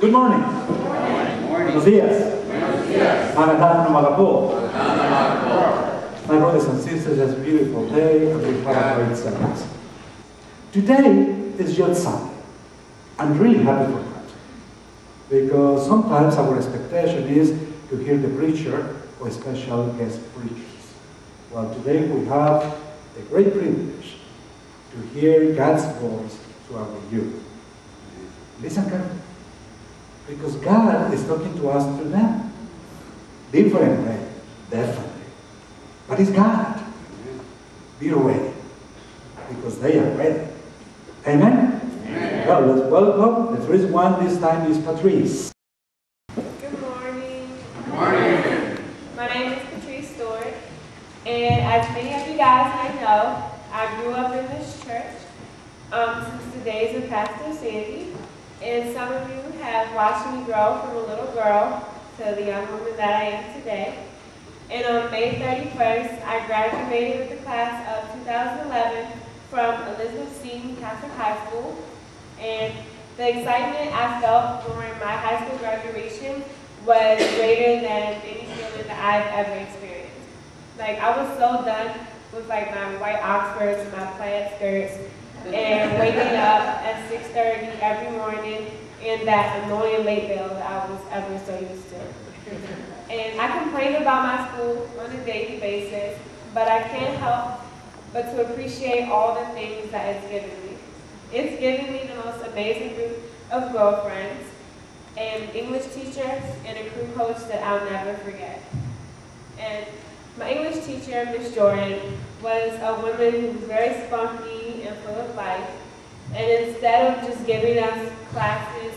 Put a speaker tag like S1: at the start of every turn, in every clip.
S1: Good morning. Buenos días. Magandang umaga po. My brothers and sisters, it's a beautiful day and we have a great service. Today is your Sunday. I'm really happy for that. Because sometimes our expectation is to hear the preacher or special guest preachers. Well, today we have the great privilege to hear God's voice to our youth. Listen carefully. Because God is talking to us through them. Different way, definitely. But it's God. Be ready. Because they are ready. Amen? Amen. Well, let's welcome. The first one this time is Patryce.
S2: Good morning.
S3: Good morning.
S2: My name is Patryce Stewart. And as many of you guys might know, I grew up in this church since the days of Pastor Sandy. And some of you have watched me grow from a little girl to the young woman that I am today. And on May 31st, I graduated with the class of 2011 from Elizabeth Seton Catholic High School. And the excitement I felt during my high school graduation was greater than any feeling that I've ever experienced. Like, I was so done with like my white Oxfords and my plaid skirts and waking up at 6:30 every morning in that annoying late bill that I was ever so used to. And I complain about my school on a daily basis, but I can't help but to appreciate all the things that it's given me. It's given me the most amazing group of girlfriends, an English teacher, and a crew coach that I'll never forget. And my English teacher, Miss Jordan, was a woman who was very spunky and full of life. And instead of just giving us classes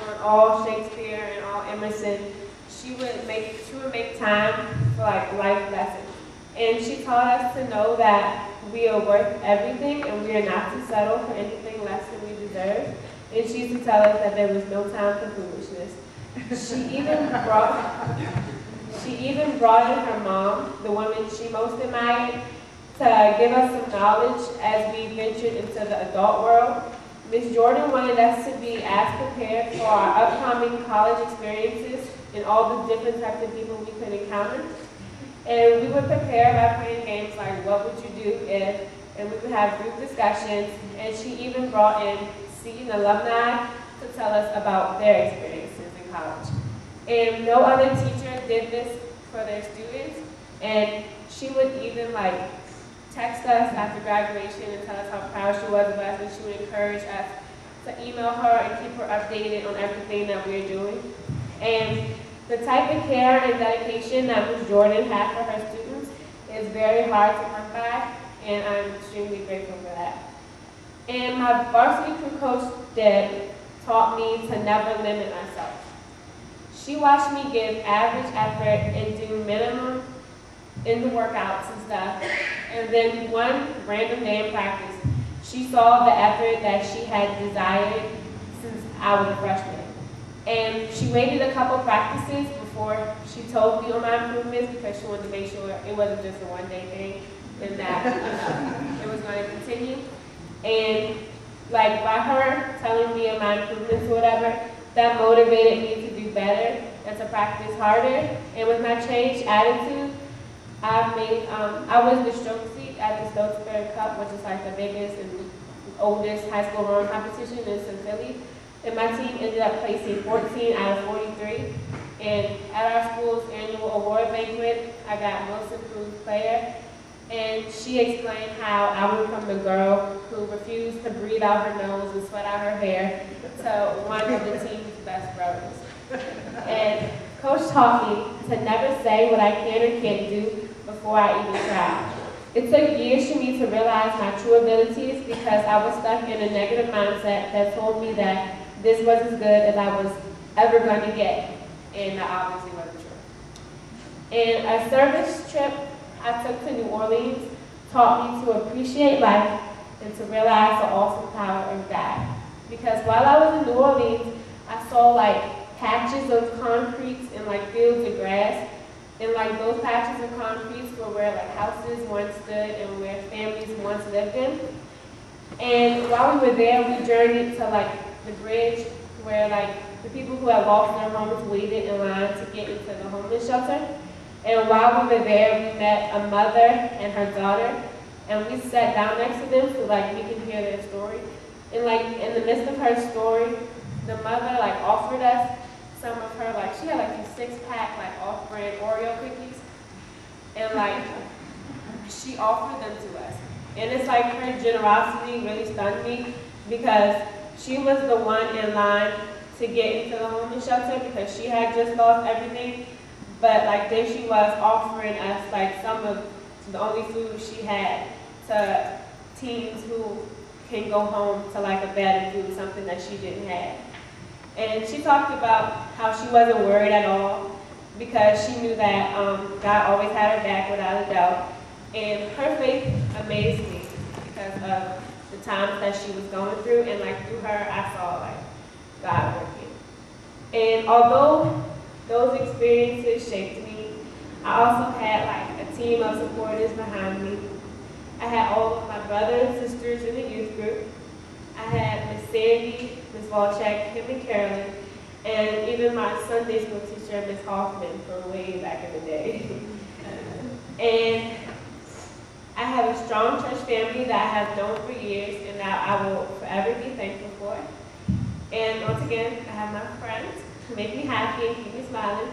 S2: on all Shakespeare and all Emerson, she would make time for like life lessons. And she taught us to know that we are worth everything and we are not to settle for anything less than we deserve. And she used to tell us that there was no time for foolishness. She even brought in her mom, the woman she most admired, to give us some knowledge as we ventured into the adult world. Miss Jordan wanted us to be as prepared for our upcoming college experiences and all the different types of people we could encounter. And we would prepare by playing games like what would you do if, and we would have group discussions, and she even brought in Seton alumni to tell us about their experiences in college. And no other teacher did this for their students, and she would even like text us after graduation and tell us how proud she was of us, and she would encourage us to email her and keep her updated on everything that we're doing. And the type of care and dedication that Ms. Jordan had for her students is very hard to come by, and I'm extremely grateful for that. And my varsity crew coach, Deb, taught me to never limit myself. She watched me give average effort and do minimum in the workouts and stuff. And then one random day in practice, she saw the effort that she had desired since I was a freshman. And she waited a couple practices before she told me on my improvements because she wanted to make sure it wasn't just a one-day thing and that it was going to continue. And like by her telling me of my improvements or whatever, that motivated me to do better and to practice harder. And with my changed attitude, I was the stroke seat at the Stokesbury Cup, which is like the biggest and oldest high school rowing competition in Philly. And my team ended up placing 14 out of 43. And at our school's annual award banquet, I got most improved player. And she explained how I went from the girl who refused to breathe out her nose and sweat out her hair to one of the team's best rowers. And Coach taught me to never say what I can or can't do before I even try. It took years for me to realize my true abilities because I was stuck in a negative mindset that told me that this was as good as I was ever going to get, and that obviously wasn't true. And a service trip I took to New Orleans taught me to appreciate life and to realize the awesome power of God. Because while I was in New Orleans, I saw like patches of concrete and like fields of grass, and like those patches of concrete were where like houses once stood and where families once lived in. And while we were there, we journeyed to like the bridge where like the people who had lost their homes waited in line to get into the homeless shelter. And while we were there, we met a mother and her daughter, and we sat down next to them so like we can hear their story. And like in the midst of her story, the mother like offered us some of her, like she had like these 6-pack like off-brand Oreo cookies, and like she offered them to us. And it's like her generosity really stunned me because she was the one in line to get into the homeless shelter because she had just lost everything. But like there she was offering us like some of the only food she had to teens who can go home to like a bed of food, something that she didn't have. And she talked about how she wasn't worried at all because she knew that God always had her back without a doubt. And her faith amazed me because of the times that she was going through, and like through her I saw like God working. And although those experiences shaped me, I also had like a team of supporters behind me. I had all of my brothers and sisters in the youth group. I had Miss Sandy, Miss Walchek, Kim and Carolyn, and even my Sunday school teacher, Miss Hoffman, from way back in the day. And I have a strong church family that I have known for years and that I will forever be thankful for. And once again, I have my friends who make me happy and keep me smiling.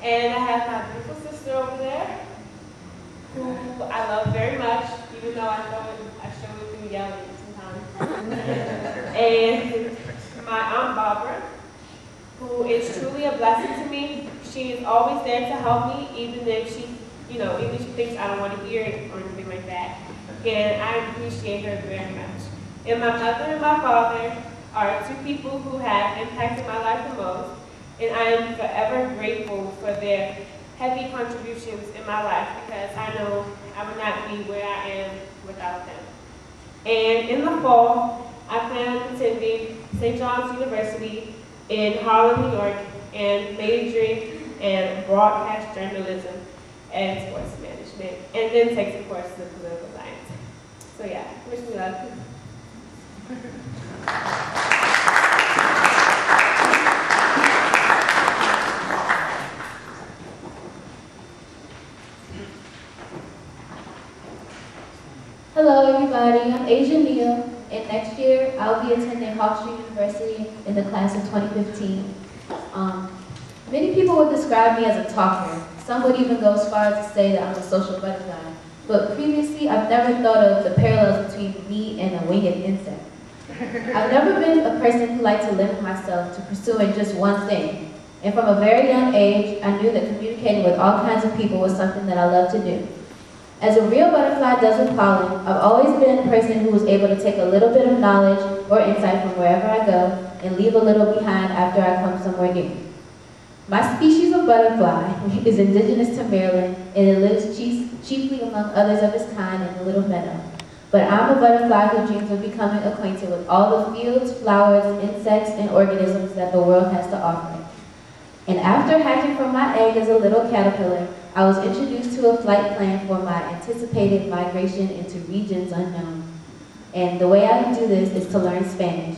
S2: And I have my beautiful sister over there, who I love very much, even though I show it through yelling sometimes. And my Aunt Barbara, who is truly a blessing to me. She is always there to help me, even if she thinks I don't want to hear it or anything like that. And I appreciate her very much. And my mother and my father are two people who have impacted my life the most, and I am forever grateful for their heavy contributions in my life because I know I would not be where I am without them. And in the fall, I plan on attending St. John's University in Harlem, New York, and majoring in broadcast journalism and sports management, and then take some courses in political science. So yeah, wish me luck.
S3: Hello everybody, I'm Asia Neal, and next year I'll be attending Hawk Street University in the class of 2015. Many people would describe me as a talker. Some would even go as far as to say that I'm a social butterfly. But previously, I've never thought of the parallels between me and a winged insect. I've never been a person who liked to limit myself to pursuing just one thing. And from a very young age, I knew that communicating with all kinds of people was something that I loved to do. As a real butterfly does with pollen, I've always been a person who was able to take a little bit of knowledge or insight from wherever I go and leave a little behind after I come somewhere new. My species of butterfly is indigenous to Maryland, and it lives chiefly among others of its kind in the Little Meadow. But I'm a butterfly who dreams of becoming acquainted with all the fields, flowers, insects, and organisms that the world has to offer. And after hatching from my egg as a little caterpillar, I was introduced to a flight plan for my anticipated migration into regions unknown. And the way I do this is to learn Spanish.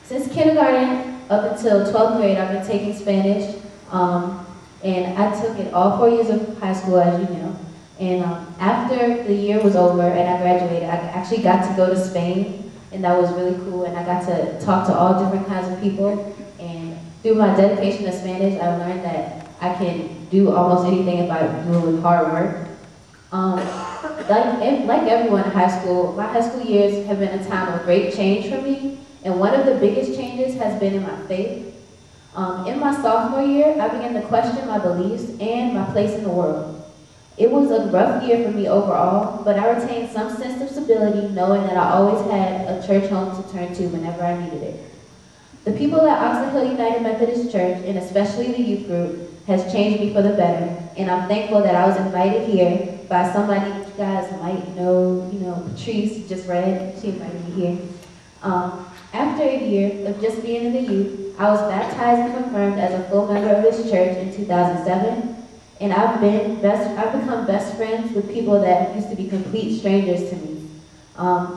S3: Since kindergarten up until 12th grade, I've been taking Spanish, and I took it all 4 years of high school, as you know. And after the year was over and I graduated, I actually got to go to Spain, and that was really cool, and I got to talk to all different kinds of people. And through my dedication to Spanish, I learned that I can do almost anything if I do it with hard work. Like everyone in high school, my high school years have been a time of great change for me, and one of the biggest changes has been in my faith. In my sophomore year, I began to question my beliefs and my place in the world. It was a rough year for me overall, but I retained some sense of stability knowing that I always had a church home to turn to whenever I needed it. The people at Oxon Hill United Methodist Church, and especially the youth group, has changed me for the better, and I'm thankful that I was invited here by somebody you guys might know, Patryce just read, she invited me here. After a year of just being in the youth, I was baptized and confirmed as a full member of this church in 2007, and I've become best friends with people that used to be complete strangers to me.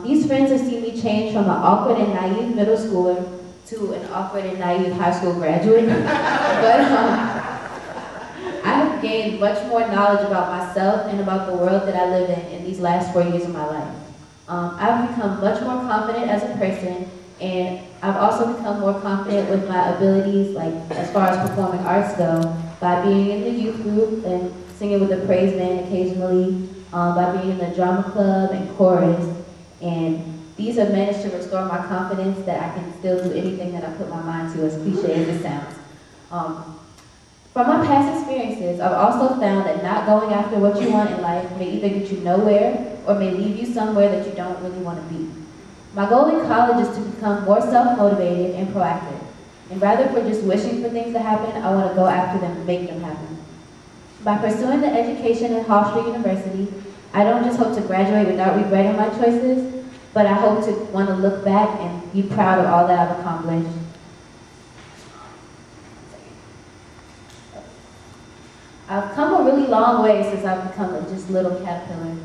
S3: These friends have seen me change from an awkward and naive middle schooler to an awkward and naive high school graduate. But I have gained much more knowledge about myself and about the world that I live in these last 4 years of my life. I've become much more confident as a person, and I've also become more confident with my abilities, like as far as performing arts go, by being in the youth group and singing with the praise band occasionally, by being in the drama club and chorus, and these have managed to restore my confidence that I can still do anything that I put my mind to, as cliche as it sounds. From my past experiences, I've also found that not going after what you want in life may either get you nowhere or may leave you somewhere that you don't really want to be. My goal in college is to become more self-motivated and proactive. And rather for just wishing for things to happen, I want to go after them and make them happen. By pursuing the education at Hofstra University, I don't just hope to graduate without regretting my choices, but I hope to want to look back and be proud of all that I've accomplished. I've come a really long way since I've become a just little caterpillar.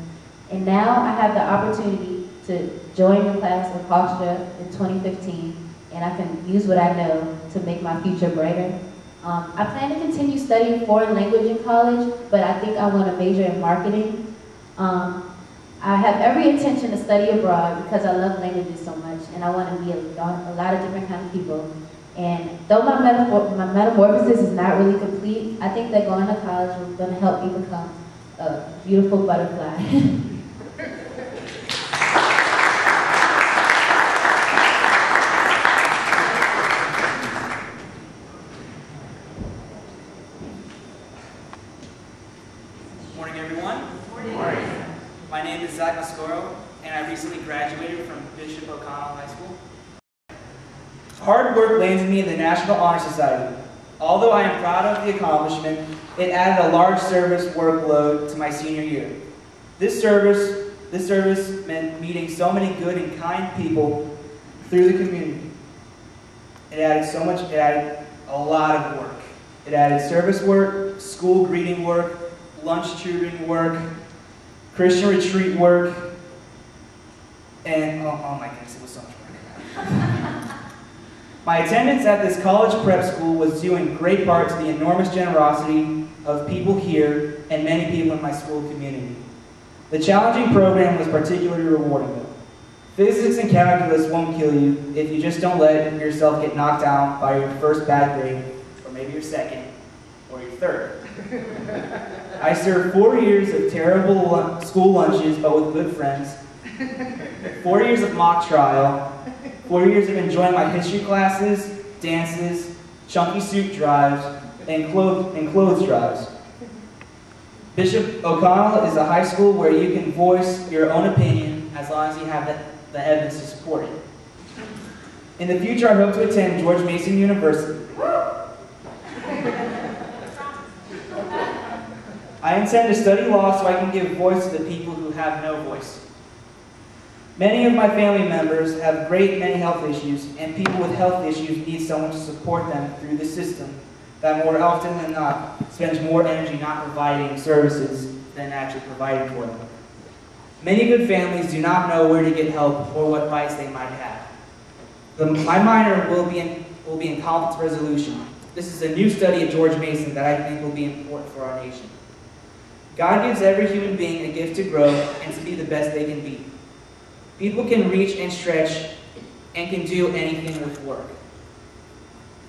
S3: And now I have the opportunity to join the class of Hofstra in 2015, and I can use what I know to make my future brighter. I plan to continue studying foreign language in college, but I think I want to major in marketing. I have every intention to study abroad because I love languages so much, and I want to meet a lot of different kinds of people. And though my metamorphosis is not really complete, I think that going to college is going to help me become a beautiful butterfly.
S4: Morning, everyone. Morning. My name is Zack Mascorro, and I recently graduated from Bishop O'Connell High School. Hard work landed me in the National Honor Society. Although I am proud of the accomplishment, it added a large service workload to my senior year. This service meant meeting so many good and kind people through the community. It added a lot of work. It added service work, school greeting work, lunch tutoring work, Christian retreat work, and oh my goodness, it was so much work. My attendance at this college prep school was due in great part to the enormous generosity of people here and many people in my school community. The challenging program was particularly rewarding though. Physics and calculus won't kill you if you just don't let yourself get knocked out by your first bad grade, or maybe your second, or your third. I served 4 years of terrible school lunches, but with good friends. 4 years of mock trial. 4 years of enjoying my history classes, dances, chunky soup drives, and clothes drives. Bishop O'Connell is a high school where you can voice your own opinion as long as you have the evidence to support it. In the future, I hope to attend George Mason University. I intend to study law so I can give voice to the people who have no voice. Many of my family members have great many health issues, and people with health issues need someone to support them through the system that more often than not spends more energy not providing services than actually providing for them. Many good families do not know where to get help or what rights they might have. My minor will be in conflict resolution. This is a new study at George Mason that I think will be important for our nation. God gives every human being a gift to grow and to be the best they can be. People can reach and stretch and can do anything with work.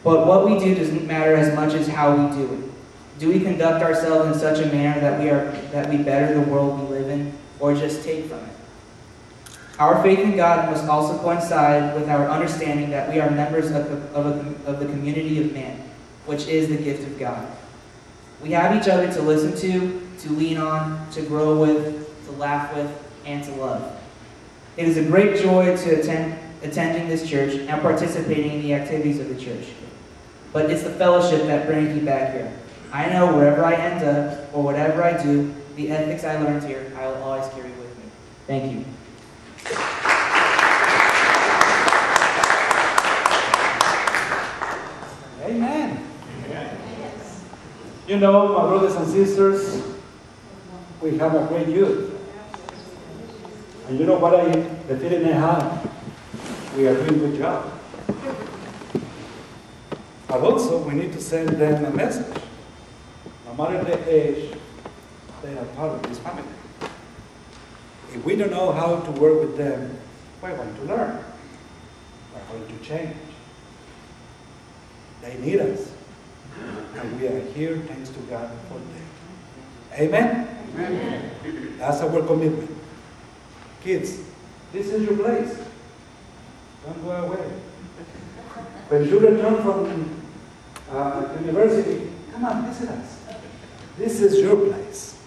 S4: But what we do doesn't matter as much as how we do it. Do we conduct ourselves in such a manner that we better the world we live in, or just take from it? Our faith in God must also coincide with our understanding that we are members of the community of man, which is the gift of God. We have each other to listen to lean on, to grow with, to laugh with, and to love. It is a great joy to attending this church and participating in the activities of the church. But it's the fellowship that brings me back here. I know wherever I end up, or whatever I do, the ethics I learned here, I will always carry with me. Thank you.
S1: Amen. You know, my brothers and sisters, we have a great youth. And you know what the feeling I have? We are doing a good job. But also, we need to send them a message. No matter the age, they are part of this family. If we don't know how to work with them, we're going to learn. We're going to change. They need us. And we are here thanks to God for them. Amen? Amen. That's our commitment. Kids, this is your place. Don't go away. When you return from university, come on, visit us. This is your place.